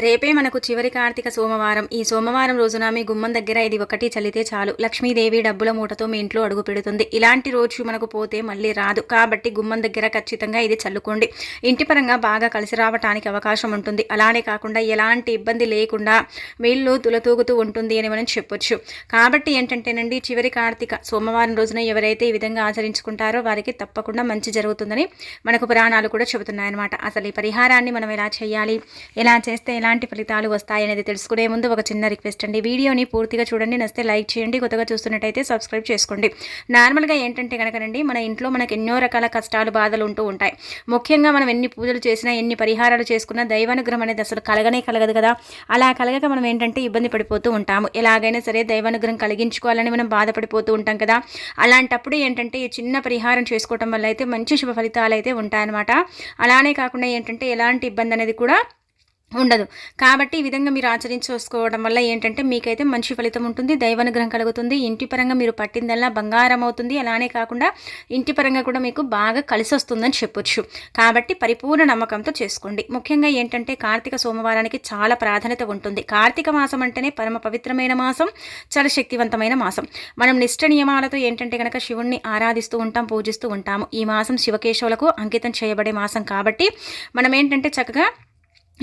రేపే మనకు చివరి కార్తీక సోమవారం. ఈ సోమవారం రోజున మీ గుమ్మం దగ్గర ఇది ఒకటి చల్లితే చాలు, లక్ష్మీదేవి డబ్బుల మూటతో మీ ఇంట్లో అడుగు పెడుతుంది. ఇలాంటి రోజు మనకు పోతే మళ్ళీ రాదు. కాబట్టి గుమ్మం దగ్గర ఖచ్చితంగా ఇది చల్లుకోండి. ఇంటి పరంగా బాగా కలిసి రావటానికి అవకాశం ఉంటుంది. అలానే కాకుండా ఎలాంటి ఇబ్బంది లేకుండా వీళ్ళు తులతూగుతూ ఉంటుంది అని మనం చెప్పొచ్చు. కాబట్టి ఏంటంటేనండి, చివరి కార్తీక సోమవారం రోజున ఎవరైతే ఈ విధంగా ఆచరించుకుంటారో వారికి తప్పకుండా మంచి జరుగుతుందని మనకు పురాణాలు కూడా చెబుతున్నాయన్నమాట. అసలు ఈ పరిహారాన్ని మనం ఎలా చేయాలి, ఎలా చేస్తే ఎలాంటి ఫలితాలు వస్తాయనేది తెలుసుకునే ముందు ఒక చిన్న రిక్వెస్ట్ అండి. వీడియోని పూర్తిగా చూడండి, నచ్చితే లైక్ చేయండి, కొత్తగా చూస్తున్నట్టయితే సబ్స్క్రైబ్ చేసుకోండి. నార్మల్గా ఏంటంటే కనుకనండి, మన ఇంట్లో మనకు ఎన్నో రకాల కష్టాలు బాధలు ఉంటూ ఉంటాయి. ముఖ్యంగా మనం ఎన్ని పూజలు చేసినా, ఎన్ని పరిహారాలు చేసుకున్నా దైవానుగ్రహం అనేది అసలు కలగదు కదా. అలా కలగక మనం ఏంటంటే ఇబ్బంది పడిపోతూ ఉంటాము. ఎలాగైనా సరే దైవానుగ్రహం కలిగించుకోవాలని మనం బాధపడిపోతూ ఉంటాం కదా. అలాంటప్పుడు ఏంటంటే ఈ చిన్న పరిహారం చేసుకోవటం వల్ల అయితే మంచి శుభ ఫలితాలు అయితే ఉంటాయన్నమాట. అలానే కాకుండా ఏంటంటే ఎలాంటి ఇబ్బంది అనేది కూడా ఉండదు. కాబట్టి ఈ విధంగా మీరు ఆచరించుకోవడం వల్ల ఏంటంటే మీకైతే మంచి ఫలితం ఉంటుంది, దైవానుగ్రహం కలుగుతుంది. ఇంటి పరంగా మీరు పట్టిందల్లా బంగారం అవుతుంది. అలానే కాకుండా ఇంటి పరంగా కూడా మీకు బాగా కలిసి వస్తుందని చెప్పొచ్చు. కాబట్టి పరిపూర్ణ నమ్మకంతో చేసుకోండి. ముఖ్యంగా ఏంటంటే కార్తీక సోమవారానికి చాలా ప్రాధాన్యత ఉంటుంది. కార్తీక మాసం అంటేనే పరమ పవిత్రమైన మాసం, చాలా శక్తివంతమైన మాసం. మనం నిష్ట నియమాలతో ఏంటంటే కనుక శివుణ్ణి ఆరాధిస్తూ ఉంటాం, పూజిస్తూ ఉంటాము. ఈ మాసం శివకేశవులకు అంకితం చేయబడే మాసం. కాబట్టి మనం ఏంటంటే చక్కగా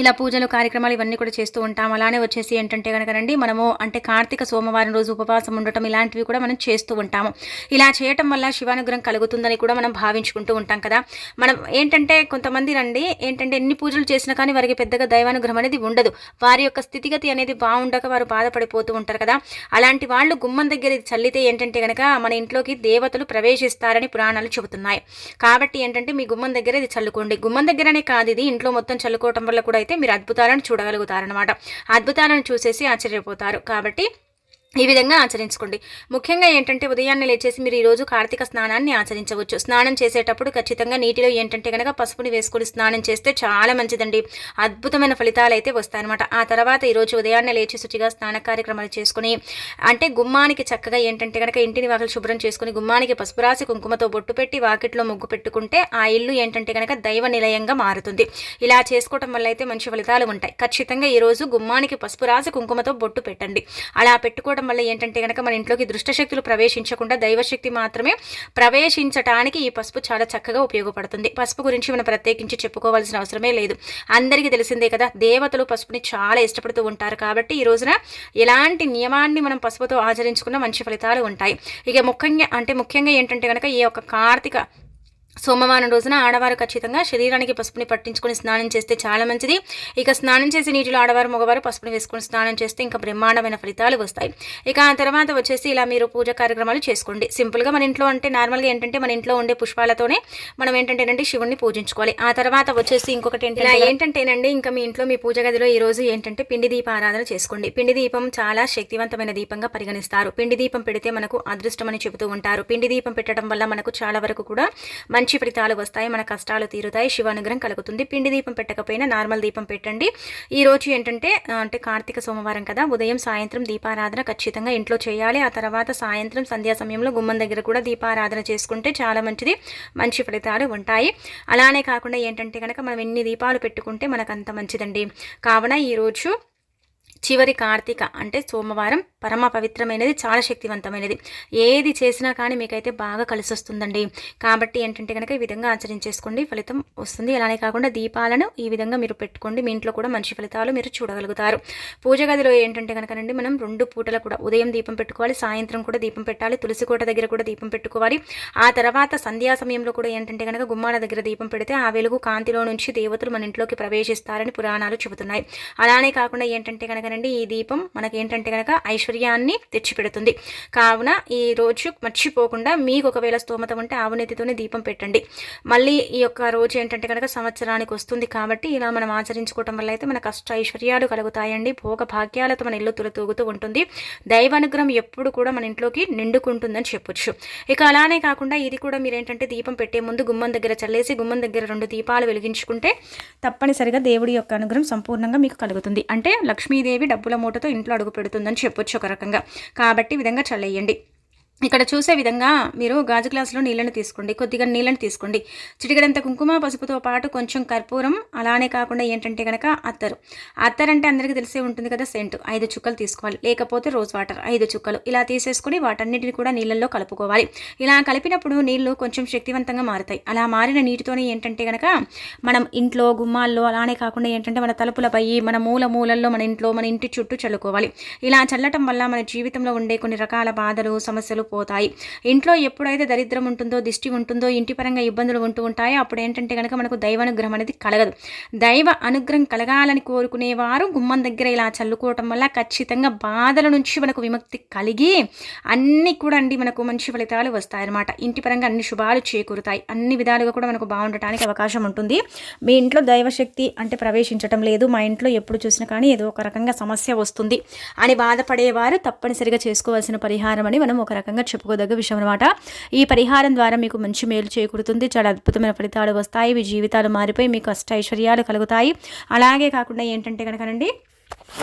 ఇలా పూజలు కార్యక్రమాలు ఇవన్నీ కూడా చేస్తూ ఉంటాం. అలానే వచ్చేసి ఏంటంటే కనుకనండి, మనము అంటే కార్తీక సోమవారం రోజు ఉపవాసం ఉండటం ఇలాంటివి కూడా మనం చేస్తూ ఉంటాము. ఇలా చేయటం వల్ల శివానుగ్రహం కలుగుతుందని కూడా మనం భావించుకుంటూ ఉంటాం కదా. మనం ఏంటంటే కొంతమంది రండి ఏంటంటే ఎన్ని పూజలు చేసినా కానీ వారికి పెద్దగా దైవానుగ్రహం అనేది ఉండదు. వారి యొక్క స్థితిగతి అనేది బాగుండక వారు బాధపడిపోతూ ఉంటారు కదా. అలాంటి వాళ్ళు గుమ్మం దగ్గర చల్లితే ఏంటంటే కనుక మన ఇంట్లోకి దేవతలు ప్రవేశిస్తారని పురాణాలు చెబుతున్నాయి. కాబట్టి ఏంటంటే మీ గుమ్మం దగ్గర ఇది చల్లుకోండి. గుమ్మం దగ్గరనే కాదు, ఇది ఇంట్లో మొత్తం చల్లుకోవటం వల్ల కూడా అయితే మీరు అద్భుతాలను చూడగలుగుతారనమాట. అద్భుతాలను చూసేసి ఆశ్చర్యపోతారు. కాబట్టి ఈ విధంగా ఆచరించుకోండి. ముఖ్యంగా ఏంటంటే ఉదయాన్నే లేచేసి మీరు ఈరోజు కార్తీక స్నానాన్ని ఆచరించవచ్చు. స్నానం చేసేటప్పుడు ఖచ్చితంగా నీటిలో ఏంటంటే కనుక పసుపుని వేసుకొని స్నానం చేస్తే చాలా మంచిదండి. అద్భుతమైన ఫలితాలు అయితే వస్తాయన్నమాట. ఆ తర్వాత ఈరోజు ఉదయాన్నే లేచి శుచిగా స్నాన కార్యక్రమాలు చేసుకుని అంటే గుమ్మానికి చక్కగా ఏంటంటే కనుక ఇంటిని వాకిలి శుభ్రం చేసుకుని గుమ్మానికి పసుపు రాసి కుంకుమతో బొట్టు పెట్టి వాకిట్లో ముగ్గు పెట్టుకుంటే ఆ ఇల్లు ఏంటంటే కనుక దైవ నిలయంగా మారుతుంది. ఇలా చేసుకోవటం వల్ల అయితే మంచి ఫలితాలు ఉంటాయి. ఖచ్చితంగా ఈరోజు గుమ్మానికి పసుపు రాసి కుంకుమతో బొట్టు పెట్టండి. అలా పెట్టుకోవడం వల్ల ఏంటంటే కనుక మన ఇంట్లోకి దుష్టశక్తులు ప్రవేశించకుండా దైవశక్తి మాత్రమే ప్రవేశించటానికి ఈ పసుపు చాలా చక్కగా ఉపయోగపడుతుంది. పసుపు గురించి మనం ప్రత్యేకించి చెప్పుకోవాల్సిన అవసరమే లేదు. అందరికీ తెలిసిందే కదా, దేవతలు పసుపుని చాలా ఇష్టపడుతూ ఉంటారు. కాబట్టి ఈ రోజున ఎలాంటి నియమాన్ని మనం పసుపుతో ఆచరించుకున్న మంచి ఫలితాలు ఉంటాయి. ఇక ముఖ్యంగా ఏంటంటే కనుక ఈ యొక్క కార్తీక సోమవారం రోజున ఆడవారు ఖచ్చితంగా శరీరానికి పసుపుని పట్టించుకొని స్నానం చేస్తే చాలా మంచిది. ఇక స్నానం చేసి నీటిలో ఆడవారు మగవారు పసుపుని వేసుకొని స్నానం చేస్తే ఇంకా బ్రహ్మాండమైన ఫలితాలు వస్తాయి. ఇక ఆ తర్వాత వచ్చేసి ఇలా మీరు పూజ కార్యక్రమాలు చేసుకోండి. సింపుల్గా మన ఇంట్లో అంటే నార్మల్గా ఏంటంటే మన ఇంట్లో ఉండే పుష్పాలతోనే మనం ఏంటంటేనండి శివుణ్ణి పూజించుకోవాలి. ఆ తర్వాత వచ్చేసి ఇంకొకటి ఏంటంటేనండి, ఇంకా మీ ఇంట్లో మీ పూజ గదిలో ఈ రోజు ఏంటంటే పిండి దీప ఆరాధన చేసుకోండి. పిండి దీపం చాలా శక్తివంతమైన దీపంగా పరిగణిస్తారు. పిండి దీపం పెడితే మనకు అదృష్టం అని చెబుతూ ఉంటారు. పిండి దీపం పెట్టడం వల్ల మనకు చాలా వరకు కూడా మంచి ఫలితాలు వస్తాయి, మన కష్టాలు తీరుతాయి, శివానుగ్రహం కలుగుతుంది. పిండి దీపం పెట్టకపోయినా నార్మల్ దీపం పెట్టండి. ఈ రోజు ఏంటంటే అంటే కార్తీక సోమవారం కదా, ఉదయం సాయంత్రం దీపారాధన ఖచ్చితంగా ఇంట్లో చేయాలి. ఆ తర్వాత సాయంత్రం సంధ్యా సమయంలో గుమ్మం దగ్గర కూడా దీపారాధన చేసుకుంటే చాలా మంచిది, మంచి ఫలితాలు ఉంటాయి. అలానే కాకుండా ఏంటంటే కనుక మనం ఎన్ని దీపాలు పెట్టుకుంటే మనకు అంత మంచిదండి. కావున ఈరోజు చివరి కార్తీక అంటే సోమవారం పరమ పవిత్రమైనది, చాలా శక్తివంతమైనది. ఏది చేసినా కానీ మీకైతే బాగా కలిసి వస్తుందండి. కాబట్టి ఏంటంటే కనుక ఈ విధంగా ఆచరించేసుకోండి, ఫలితం వస్తుంది. అలానే కాకుండా దీపాలను ఈ విధంగా మీరు పెట్టుకోండి, మీ ఇంట్లో కూడా మంచి ఫలితాలు మీరు చూడగలుగుతారు. పూజ గదిలో ఏంటంటే కనుకనండి మనం 2 పూటలు కూడా ఉదయం దీపం పెట్టుకోవాలి, సాయంత్రం కూడా దీపం పెట్టాలి, తులసి కోట దగ్గర కూడా దీపం పెట్టుకోవాలి. ఆ తర్వాత సంధ్యా సమయంలో కూడా ఏంటంటే కనుక గుమ్మాల దగ్గర దీపం పెడితే ఆ వెలుగు కాంతిలో నుంచి దేవతలు మన ఇంట్లోకి ప్రవేశిస్తారని పురాణాలు చెబుతున్నాయి. అలానే కాకుండా ఏంటంటే కనుక ఈ దీపం మనకి ఏంటంటే కనుక ఐశ్వర్యాన్ని తెచ్చిపెడుతుంది. కావున ఈ రోజు మర్చిపోకుండా మీకు ఒకవేళ స్తోమత ఉంటే ఆవునెత్తితోనే దీపం పెట్టండి. మళ్ళీ ఈ యొక్క రోజు ఏంటంటే కనుక సంవత్సరానికి వస్తుంది. కాబట్టి ఇలా మనం ఆచరించుకోవటం వల్ల అయితే మన కష్ట ఐశ్వర్యాలు కలుగుతాయండి. భోగ భాగ్యాలతో మన ఇల్లు తులతూగుతూ ఉంటుంది. దైవానుగ్రహం ఎప్పుడు కూడా మన ఇంట్లోకి నిండుకుంటుందని చెప్పొచ్చు. ఇక అలానే కాకుండా ఇది కూడా మీరేంటంటే దీపం పెట్టే ముందు గుమ్మం దగ్గర చల్లేసి గుమ్మం దగ్గర 2 దీపాలు వెలిగించుకుంటే తప్పనిసరిగా దేవుడి యొక్క అనుగ్రహం సంపూర్ణంగా మీకు కలుగుతుంది. అంటే లక్ష్మీదేవి డబ్బుల మూటతో ఇంట్లో అడుగు పెడుతుందని చెప్పొచ్చు ఒక రకంగా. కాబట్టి ఈ విధంగా చల్లేయండి. ఇక్కడ చూసే విధంగా మీరు గాజు గ్లాసులో నీళ్ళని తీసుకోండి, కొద్దిగా నీళ్ళని తీసుకోండి, చిటికెడంత కుంకుమ పసుపుతో పాటు కొంచెం కర్పూరం, అలానే కాకుండా ఏంటంటే కనుక అత్తర్ అంటే అందరికీ తెలిసే ఉంటుంది కదా, సెంట్ 5 చుక్కలు తీసుకోవాలి, లేకపోతే రోజ్ వాటర్ 5 చుక్కలు ఇలా తీసేసుకుని వాటన్నిటిని కూడా నీళ్ళల్లో కలుపుకోవాలి. ఇలా కలిపినప్పుడు నీళ్లు కొంచెం శక్తివంతంగా మారుతాయి. అలా మారిన నీటితోనే ఏంటంటే కనుక మనం ఇంట్లో గుమ్మాల్లో, అలానే కాకుండా ఏంటంటే మన తలుపులపై, మన మూలల్లో, మన ఇంట్లో, మన ఇంటి చుట్టూ చల్లుకోవాలి. ఇలా చల్లటం వల్ల మన జీవితంలో ఉండే కొన్ని రకాల బాధలు, సమస్యలు పోతాయి. ఇంట్లో ఎప్పుడైతే దరిద్రం ఉంటుందో, దిష్టి ఉంటుందో, ఇంటి పరంగా ఇబ్బందులు ఉంటూ ఉంటాయో అప్పుడు ఏంటంటే కనుక మనకు దైవానుగ్రహం అనేది కలగదు. దైవ అనుగ్రహం కలగాలని కోరుకునేవారు గుమ్మం దగ్గర ఇలా చల్లుకోవటం వల్ల ఖచ్చితంగా బాధల నుంచి మనకు విముక్తి కలిగి అన్నీ కూడా మనకు మంచి ఫలితాలు వస్తాయన్నమాట. ఇంటి పరంగా అన్ని శుభాలు చేకూరుతాయి. అన్ని విధాలుగా కూడా మనకు బాగుండటానికి అవకాశం ఉంటుంది. మీ ఇంట్లో దైవశక్తి అంటే ప్రవేశించటం లేదు, మా ఇంట్లో ఎప్పుడు చూసినా కానీ ఏదో ఒక రకంగా సమస్య వస్తుంది అని బాధపడేవారు తప్పనిసరిగా చేసుకోవాల్సిన పరిహారం అని మనం ఒక రకంగా చెప్పుకోదగ్గ విషయం అనమాట. ఈ పరిహారం ద్వారా మీకు మంచి మేలు చేకూరుతుంది. చాలా అద్భుతమైన ఫలితాలు వస్తాయి. మీ జీవితాలు మారిపోయి మీకు అష్టైశ్వర్యాలు కలుగుతాయి. అలాగే కాకుండా ఏంటంటే కనుకనండి,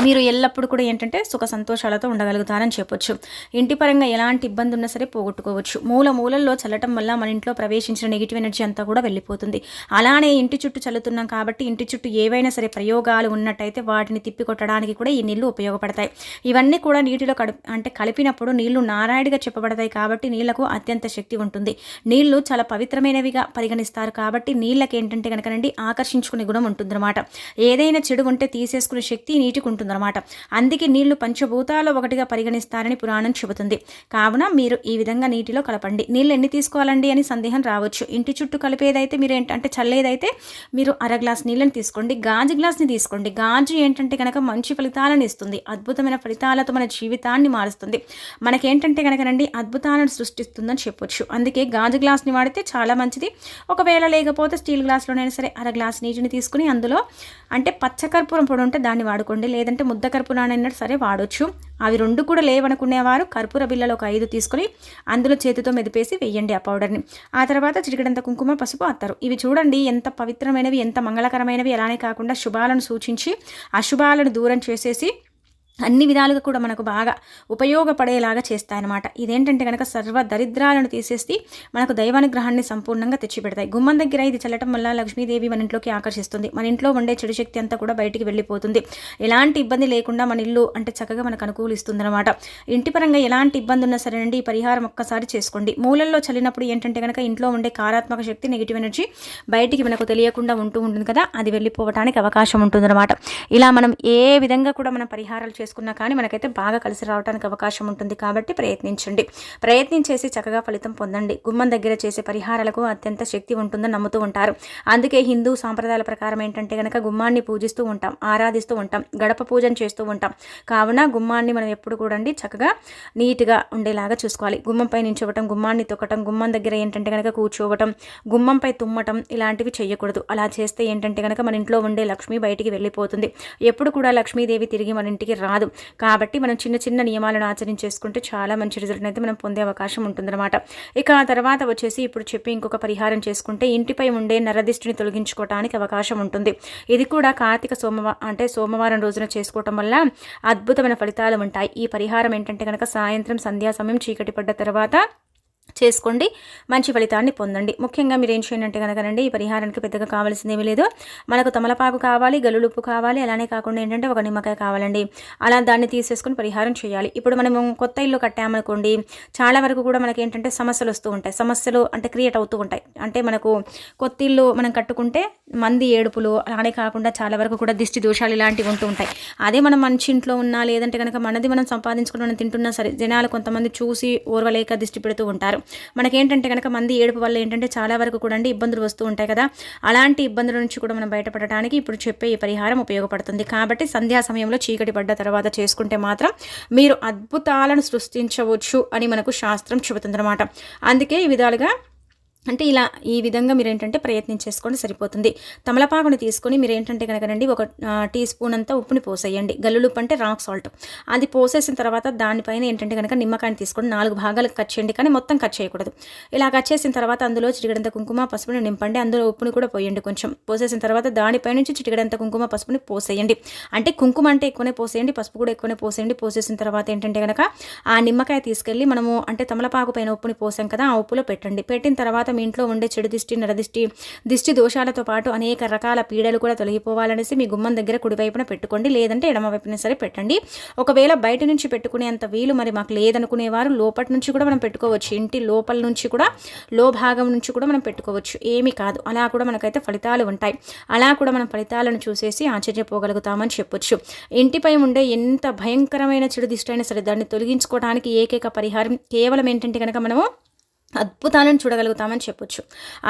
మీరు ఎల్లప్పుడూ కూడా ఏంటంటే సుఖ సంతోషాలతో ఉండగలుగుతారని చెప్పొచ్చు. ఇంటి పరంగా ఎలాంటి ఇబ్బంది ఉన్నా సరే పోగొట్టుకోవచ్చు. మూలల్లో చల్లటం వల్ల మన ఇంట్లో ప్రవేశించిన నెగిటివ్ ఎనర్జీ అంతా కూడా వెళ్ళిపోతుంది. అలానే ఇంటి చుట్టూ చల్లుతున్నాం కాబట్టి ఇంటి చుట్టూ ఏవైనా సరే ప్రయోగాలు ఉన్నట్టయితే వాటిని తిప్పికొట్టడానికి కూడా ఈ నీళ్లు ఉపయోగపడతాయి. ఇవన్నీ కూడా నీటిలో కలిపినప్పుడు నీళ్లు నారాయణగా చెప్పబడతాయి కాబట్టి నీళ్లకు అత్యంత శక్తి ఉంటుంది. నీళ్లు చాలా పవిత్రమైనవిగా పరిగణిస్తారు కాబట్టి నీళ్ళకి ఏంటంటే కనుకనండి ఆకర్షించుకునే గుణం ఉంటుందన్నమాట. ఏదైనా చెడు ఉంటే తీసేసుకునే శక్తి నీటికి ఉంటుందన్నమాట. అందుకే నీళ్లు పంచభూతాల్లో ఒకటిగా పరిగణిస్తారని పురాణం చెబుతుంది. కావున మీరు ఈ విధంగా నీటిలో కలపండి. నీళ్ళు ఎన్ని తీసుకోవాలండి అని సందేహం రావచ్చు. ఇంటి చుట్టూ కలిపేదైతే మీరు ఏంటంటే చల్లేదైతే మీరు 1/2 గ్లాస్ నీళ్ళని తీసుకోండి. గాజు గ్లాస్ని తీసుకోండి. గాజు ఏంటంటే కనుక మంచి ఫలితాలను ఇస్తుంది. అద్భుతమైన ఫలితాలతో మన జీవితాన్ని మారుస్తుంది. మనకేంటంటే కనుకనండి అద్భుతాలను సృష్టిస్తుందని చెప్పొచ్చు. అందుకే గాజు గ్లాస్ని వాడితే చాలా మంచిది. ఒకవేళ లేకపోతే స్టీల్ గ్లాస్లోనైనా సరే 1/2 గ్లాస్ నీటిని తీసుకుని అందులో అంటే పచ్చకర్పూరం పొడి ఉంటే దాన్ని వాడుకోండి, లేదంటే ముద్ద కర్పూరాన్ని సరే వాడొచ్చు. అవి 2 కూడా లేవనుకునేవారు కర్పూర బిళ్ళలు ఒక 5 తీసుకొని అందులో చేతితో మెదిపేసి వేయండి ఆ పౌడర్ని. ఆ తర్వాత చిటికెడంత కుంకుమ పసుపు అత్తరు. ఇవి చూడండి ఎంత పవిత్రమైనవి, ఎంత మంగళకరమైనవి. అలానే కాకుండా శుభాలను సూచించి అశుభాలను దూరం చేసేసి అన్ని విధాలుగా కూడా మనకు బాగా ఉపయోగపడేలాగా చేస్తాయన్నమాట. ఇదేంటంటే కనుక సర్వ దరిద్రాలను తీసేసి మనకు దైవానుగ్రహాన్ని సంపూర్ణంగా తెచ్చిపెడతాయి. గుమ్మం దగ్గర ఇది చల్లటం వల్ల లక్ష్మీదేవి మన ఇంట్లోకి ఆకర్షిస్తుంది. మన ఇంట్లో ఉండే చెడు శక్తి అంతా కూడా బయటికి వెళ్ళిపోతుంది. ఎలాంటి ఇబ్బంది లేకుండా మన ఇల్లు అంటే చక్కగా మనకు అనుకూలిస్తుంది అనమాట. ఇంటి పరంగా ఎలాంటి ఇబ్బంది ఉన్నా సరేనండి ఈ పరిహారం ఒక్కసారి చేసుకోండి. మూలల్లో చల్లినప్పుడు ఏంటంటే కనుక ఇంట్లో ఉండే కారాత్మక శక్తి, నెగిటివ్ ఎనర్జీ బయటికి మనకు తెలియకుండా ఉంటుంది కదా, అది వెళ్ళిపోవడానికి అవకాశం ఉంటుందన్నమాట. ఇలా మనం ఏ విధంగా కూడా మనం పరిహారాలు చేసుకున్నా కానీ మనకైతే బాగా కలిసి రావడానికి అవకాశం ఉంటుంది. కాబట్టి ప్రయత్నించేసి చక్కగా ఫలితం పొందండి. గుమ్మం దగ్గర చేసే పరిహారాలకు అత్యంత శక్తి ఉంటుందని నమ్ముతూ ఉంటారు. అందుకే హిందూ సాంప్రదాయాల ప్రకారం ఏంటంటే కనుక గుమ్మాన్ని పూజిస్తూ ఉంటాం, ఆరాధిస్తూ ఉంటాం, గడప పూజను చేస్తూ ఉంటాం. కావున గుమ్మాన్ని మనం ఎప్పుడు కూడా చక్కగా నీట్గా ఉండేలాగా చూసుకోవాలి. గుమ్మంపై నించోవటం, గుమ్మాన్ని తొక్కటం, గుమ్మం దగ్గర ఏంటంటే కనుక కూర్చోవటం, గుమ్మంపై తుమ్మటం ఇలాంటివి చేయకూడదు. అలా చేస్తే ఏంటంటే కనుక మన ఇంట్లో ఉండే లక్ష్మి బయటికి వెళ్ళిపోతుంది. ఎప్పుడు కూడా లక్ష్మీదేవి తిరిగి మన ఇంటికి రాదు. కాబట్టి మనం చిన్న నియమాలను ఆచరించేసుకుంటే చాలా మంచి రిజల్ట్ అయితే మనం పొందే అవకాశం ఉంటుందన్నమాట. ఇక ఆ తర్వాత వచ్చేసి ఇప్పుడు చెప్పి ఇంకొక పరిహారం చేసుకుంటే ఇంటిపై ఉండే నరదిష్టిని తొలగించుకోవడానికి అవకాశం ఉంటుంది. ఇది కూడా కార్తీక సోమవారం రోజున చేసుకోవటం వల్ల అద్భుతమైన ఫలితాలు ఉంటాయి. ఈ పరిహారం ఏంటంటే కనుక సాయంత్రం సంధ్యా సమయం చీకటి పడ్డ తర్వాత చేసుకోండి, మంచి ఫలితాన్ని పొందండి. ముఖ్యంగా మీరు ఏం చేయండి అంటే కనుకనండి ఈ పరిహారానికి పెద్దగా కావాల్సింది ఏమీ లేదు. మనకు తమలపాకు కావాలి, గల్లులుప్పు కావాలి, అలానే కాకుండా ఏంటంటే ఒక నిమ్మకాయ కావాలండి. అలా దాన్ని తీసేసుకొని పరిహారం చేయాలి. ఇప్పుడు మనము కొత్త ఇల్లు కట్టామనుకోండి, చాలా వరకు కూడా మనకి ఏంటంటే సమస్యలు వస్తూ ఉంటాయి. సమస్యలు అంటే క్రియేట్ అవుతూ ఉంటాయి. అంటే మనకు కొత్త ఇల్లు మనం కట్టుకుంటే మంది ఏడుపులు, అలానే కాకుండా చాలా వరకు కూడా దిష్టి దోషాలు ఇలాంటివి ఉంటూ ఉంటాయి. అదే మనం మంచి ఇంట్లో ఉన్నా, లేదంటే కనుక మనది మనం సంపాదించుకుని మనం తింటున్నా సరే జనాలు కొంతమంది చూసి ఓర్వలేక దిష్టి పెడుతూ ఉంటారు. మనకేంటంటే కనుక మంది ఏడుపు వల్ల ఏంటంటే చాలా వరకు కూడా ఇబ్బందులు వస్తూ ఉంటాయి కదా. అలాంటి ఇబ్బందుల నుంచి కూడా మనం బయటపడడానికి ఇప్పుడు చెప్పే ఈ పరిహారం ఉపయోగపడుతుంది. కాబట్టి సంధ్యా సమయంలో చీకటి పడ్డ తర్వాత చేసుకుంటే మాత్రం మీరు అద్భుతాలను సృష్టించవచ్చు అని మనకు శాస్త్రం చెబుతుందన్నమాట. అందుకే ఈ విధాలుగా అంటే ఇలా ఈ విధంగా మీరేంటంటే ప్రయత్నించేసుకోండి సరిపోతుంది. తమలపాకుని తీసుకొని మీరేంటంటే కనుకనండి ఒక టీ స్పూన్ అంతా ఉప్పుని పోసేయండి. గల్లులుప్పు అంటే రాక్ సాల్ట్. అది పోసేసిన తర్వాత దానిపైన ఏంటంటే కనుక నిమ్మకాయని తీసుకొని 4 భాగాలకు కట్ చేయండి, కానీ మొత్తం కట్ చేయకూడదు. ఇలా కట్ చేసిన తర్వాత అందులో చిటికెడంత కుంకుమ పసుపుని నింపండి. అందులో ఉప్పుని కూడా పోయండి కొంచెం. పోసేసిన తర్వాత దానిపై నుంచి చిటికెడంత కుంకుమ పసుపుని పోసేయండి. అంటే కుంకుమ అంటే ఎక్కువనే పోసేయండి, పసుపు కూడా ఎక్కువనే పోసేయండి. పోసేసిన తర్వాత ఏంటంటే కనుక ఆ నిమ్మకాయ తీసుకెళ్ళి మనము అంటే తమలపాకు పైన ఉప్పుని పోసాం కదా, ఆ ఉప్పులో పెట్టండి. పెట్టిన తర్వాత మీ ఇంట్లో ఉండే చెడు దిష్టి, నరదిష్టి, దిష్టి దోషాలతో పాటు అనేక రకాల పీడలు కూడా తొలగిపోవాలనేసి మీ గుమ్మం దగ్గర కుడివైపున పెట్టుకోండి, లేదంటే ఎడమ వైపున సరే పెట్టండి. ఒకవేళ బయట నుంచి పెట్టుకునేంత వీలు మరి మాకు లేదనుకునేవారు లోపటి నుంచి కూడా మనం పెట్టుకోవచ్చు. ఇంటి లోపల నుంచి కూడా, లో భాగం నుంచి కూడా మనం పెట్టుకోవచ్చు, ఏమీ కాదు. అలా కూడా మనకైతే ఫలితాలు ఉంటాయి. అలా కూడా మనం ఫలితాలను చూసేసి ఆశ్చర్యపోగలుగుతామని చెప్పొచ్చు. ఇంటిపై ఉండే ఎంత భయంకరమైన చెడు దిష్టి అయినా సరే దాన్ని తొలగించుకోవడానికి ఏకైక పరిహారం కేవలం ఏంటంటే కనుక మనము అద్భుతాలను చూడగలుగుతామని చెప్పొచ్చు.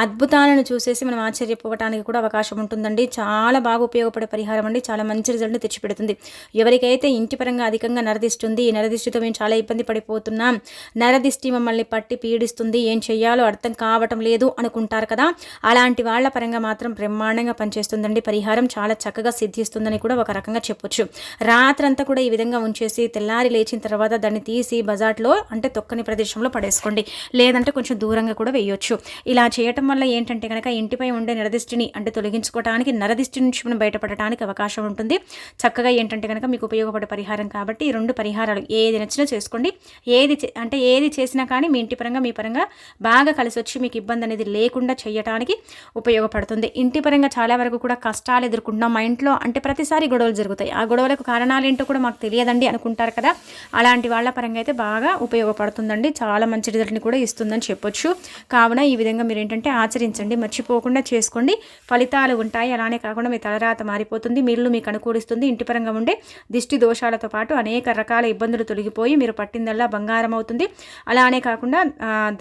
అద్భుతాలను చూసేసి మనం ఆశ్చర్యపోవటానికి కూడా అవకాశం ఉంటుందండి. చాలా బాగా ఉపయోగపడే పరిహారం అండి. చాలా మంచి రిజల్ట్ని తెచ్చిపెడుతుంది. ఎవరికైతే ఇంటి పరంగా అధికంగా నరదిస్తుంది, ఈ నరదిష్టితో మేము చాలా ఇబ్బంది పడిపోతున్నాం, నరదిష్టి మమ్మల్ని పట్టి పీడిస్తుంది, ఏం చెయ్యాలో అర్థం కావటం లేదు అనుకుంటారు కదా, అలాంటి వాళ్ళ పరంగా మాత్రం బ్రహ్మాండంగా పనిచేస్తుందండి. పరిహారం చాలా చక్కగా సిద్ధిస్తుందని కూడా ఒక రకంగా చెప్పొచ్చు. రాత్రంతా కూడా ఈ విధంగా ఉంచేసి తెల్లారి లేచిన తర్వాత దాన్ని తీసి బజార్లో అంటే తొక్కని ప్రదేశంలో పడేసుకోండి, లేదంటే కొంచెం దూరంగా కూడా వేయొచ్చు. ఇలా చేయటం వల్ల ఏంటంటే కనుక ఇంటిపై ఉండే నరదిష్టిని అంటే తొలగించుకోవడానికి, నరదిష్టి నుంచి మనం బయటపడటానికి అవకాశం ఉంటుంది. చక్కగా ఏంటంటే కనుక మీకు ఉపయోగపడే పరిహారం కాబట్టి ఈ 2 పరిహారాలు ఏది నచ్చినా చేసుకోండి. ఏది చేసినా కానీ మీ ఇంటి పరంగా, మీ పరంగా బాగా కలిసి వచ్చి మీకు ఇబ్బంది అనేది లేకుండా చేయడానికి ఉపయోగపడుతుంది. ఇంటి పరంగా చాలా వరకు కూడా కష్టాలు ఎదుర్కొంటున్నాం, మా ఇంట్లో అంటే ప్రతిసారి గొడవలు జరుగుతాయి, ఆ గొడవలకు కారణాలు ఏంటో కూడా మాకు తెలియదండి అనుకుంటారు కదా, అలాంటి వాళ్ళ పరంగా అయితే బాగా ఉపయోగపడుతుందండి. చాలా మంచి రిజల్ట్ని కూడా ఇస్తుందని చెప్పొచ్చు. కావున ఈ విధంగా మీరు ఏంటంటే ఆచరించండి, మర్చిపోకుండా చేసుకోండి, ఫలితాలు ఉంటాయి. అలానే కాకుండా మీ తలరాత మారిపోతుంది, మీరు మీకు అనుకూలిస్తుంది. ఇంటి పరంగా ఉండే దిష్టి దోషాలతో పాటు అనేక రకాల ఇబ్బందులు తొలగిపోయి మీరు పట్టిందల్లా బంగారం అవుతుంది. అలానే కాకుండా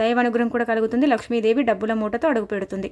దైవానుగ్రహం కూడా కలుగుతుంది. లక్ష్మీదేవి డబ్బుల మూటతో అడుగు పెడుతుంది.